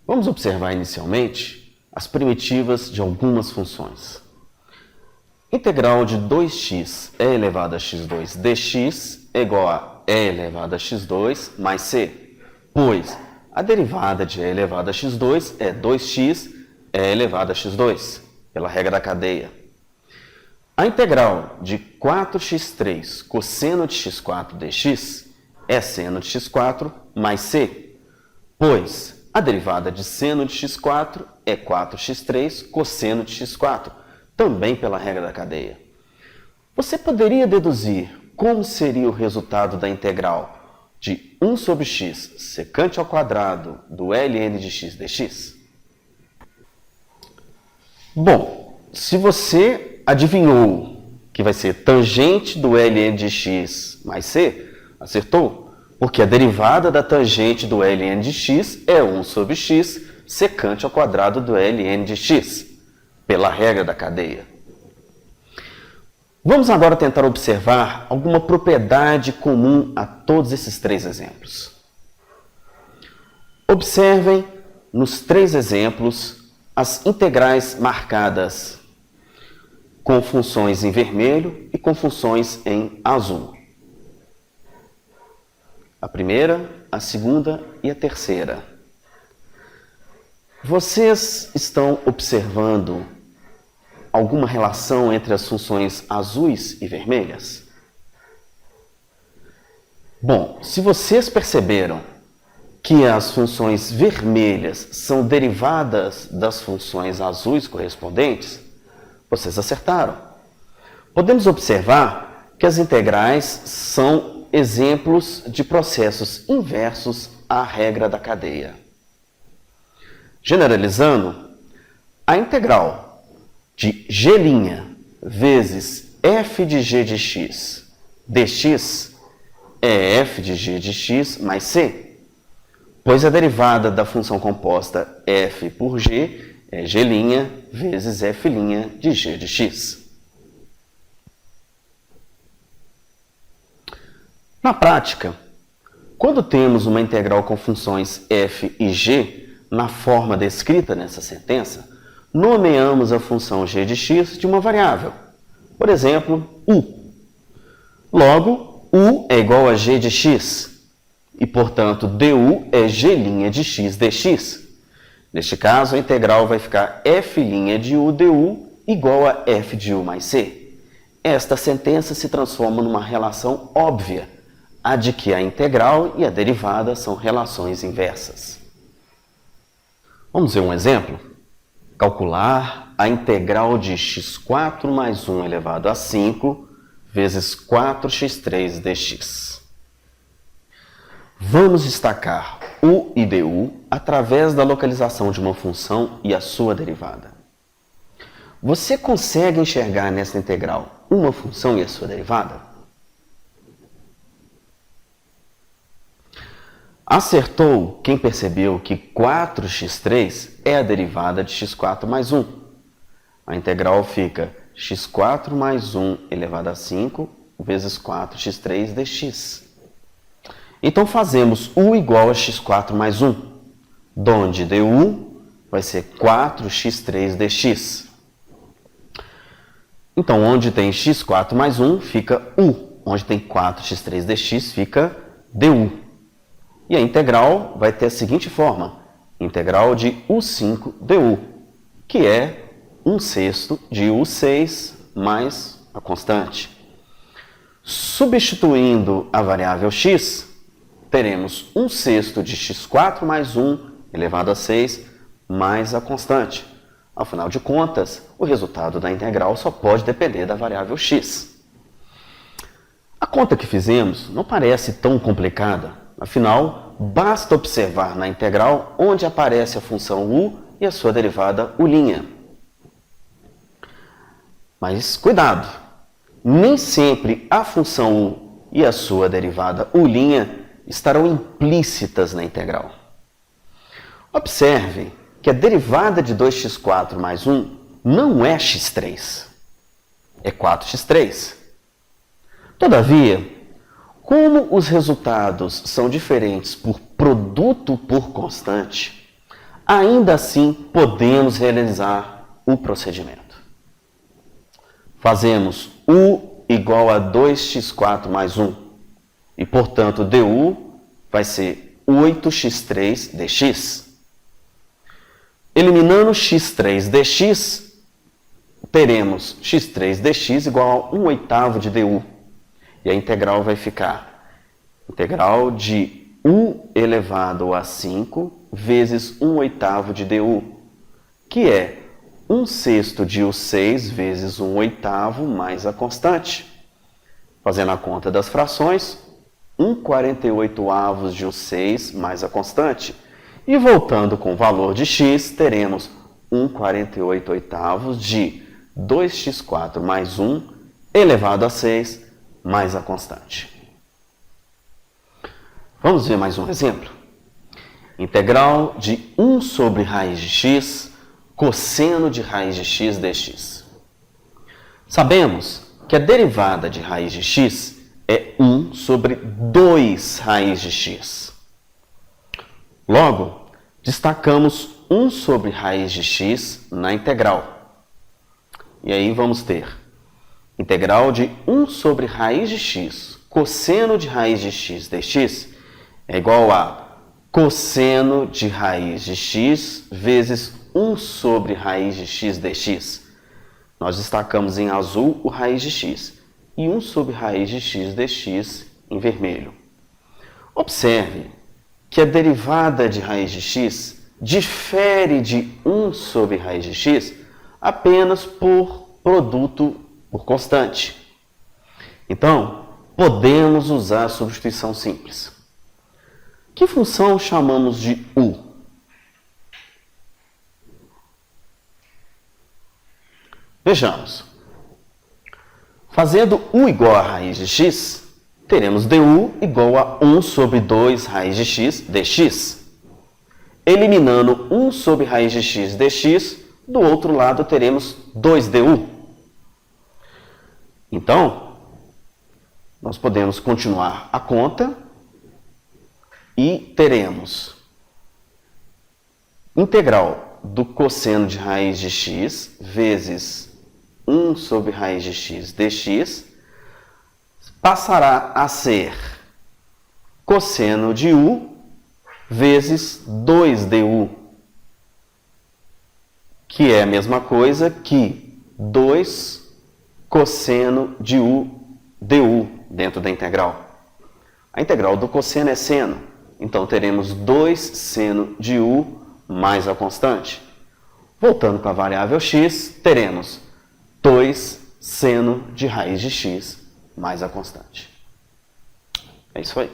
Vamos observar inicialmente as primitivas de algumas funções. Integral de 2x e elevado a x2 dx é igual a e elevado a x2 mais c, pois a derivada de e elevado a x2 é 2x e elevado a x2, pela regra da cadeia. A integral de 4x3 cosseno de x4 dx é seno de x4 mais c, pois a derivada de seno de x4 é 4x3 cosseno de x4, também pela regra da cadeia. Você poderia deduzir como seria o resultado da integral de 1 sobre x secante ao quadrado do ln de x dx? Bom, se você adivinhou que vai ser tangente do ln de x mais c, acertou, porque a derivada da tangente do ln de x é 1 sobre x secante ao quadrado do ln de x, pela regra da cadeia. Vamos agora tentar observar alguma propriedade comum a todos esses três exemplos. Observem nos três exemplos as integrais marcadas com funções em vermelho e com funções em azul. A primeira, a segunda e a terceira. Vocês estão observando alguma relação entre as funções azuis e vermelhas? Bom, se vocês perceberam que as funções vermelhas são derivadas das funções azuis correspondentes, vocês acertaram. Podemos observar que as integrais são exemplos de processos inversos à regra da cadeia. Generalizando, a integral de g' vezes f de g de x dx é f de g de x mais c, pois a derivada da função composta f por g é g' vezes f' de g de x. Na prática, quando temos uma integral com funções f e g na forma descrita nessa sentença, nomeamos a função g de x de uma variável, por exemplo, u. Logo, u é igual a g de x, e, portanto, du é g' de x dx. Neste caso, a integral vai ficar f' de u du igual a f de u mais c. Esta sentença se transforma numa relação óbvia, a de que a integral e a derivada são relações inversas. Vamos ver um exemplo? Calcular a integral de x4 mais 1 elevado a 5 vezes 4x3 dx. Vamos destacar u e du através da localização de uma função e a sua derivada. Você consegue enxergar nessa integral uma função e a sua derivada? Acertou quem percebeu que 4x3 é a derivada de x4 mais 1. A integral fica x4 mais 1 elevado a 5 vezes 4x3 dx. Então fazemos u igual a x4 mais 1, donde du vai ser 4x3 dx. Então, onde tem x4 mais 1 fica u, onde tem 4x3 dx fica du. E a integral vai ter a seguinte forma, integral de u5 du, que é 1/6 de u6 mais a constante. Substituindo a variável x, teremos 1/6 de x4 mais 1 elevado a 6 mais a constante. Afinal de contas, o resultado da integral só pode depender da variável x. A conta que fizemos não parece tão complicada. Afinal, basta observar na integral onde aparece a função u e a sua derivada u'. Mas cuidado! Nem sempre a função u e a sua derivada u' estarão implícitas na integral. Observe que a derivada de 2x4 mais 1 não é x3, é 4x3. Todavia, como os resultados são diferentes por produto por constante, ainda assim podemos realizar o procedimento. Fazemos U igual a 2x4 mais 1. E, portanto, du vai ser 8x3 dx. Eliminando x3 dx, teremos x3 dx igual a 1/8 de du. E a integral vai ficar integral de u elevado a 5 vezes 1/8 de du, que é 1/6 de u6 vezes 1/8 mais a constante. Fazendo a conta das frações, 1/48 de u6 mais a constante. E voltando com o valor de x, teremos 1/48 de 2x4 mais 1 elevado a 6 mais a constante. Vamos ver mais um exemplo. Integral de 1 sobre raiz de x, cosseno de raiz de x dx. Sabemos que a derivada de raiz de x é 1 sobre 2 raiz de x. Logo, destacamos 1 sobre raiz de x na integral. E aí vamos ter integral de 1 sobre raiz de x, cosseno de raiz de x dx, é igual a cosseno de raiz de x vezes 1 sobre raiz de x dx. Nós destacamos em azul o raiz de x e 1 sobre raiz de x dx em vermelho. Observe que a derivada de raiz de x difere de 1 sobre raiz de x apenas por produto por constante. Então, podemos usar a substituição simples. Que função chamamos de u? Vejamos. Fazendo u igual a raiz de x, teremos du igual a 1 sobre 2 raiz de x dx. Eliminando 1 sobre raiz de x dx, do outro lado teremos 2du. Então, nós podemos continuar a conta e teremos integral do cosseno de raiz de x vezes 1 sobre raiz de x dx passará a ser cosseno de u vezes 2du, que é a mesma coisa que 2 cosseno de u du dentro da integral. A integral do cosseno é seno, então teremos 2 seno de u mais a constante. Voltando para a variável x, teremos 2 seno de raiz de x mais a constante. É isso aí.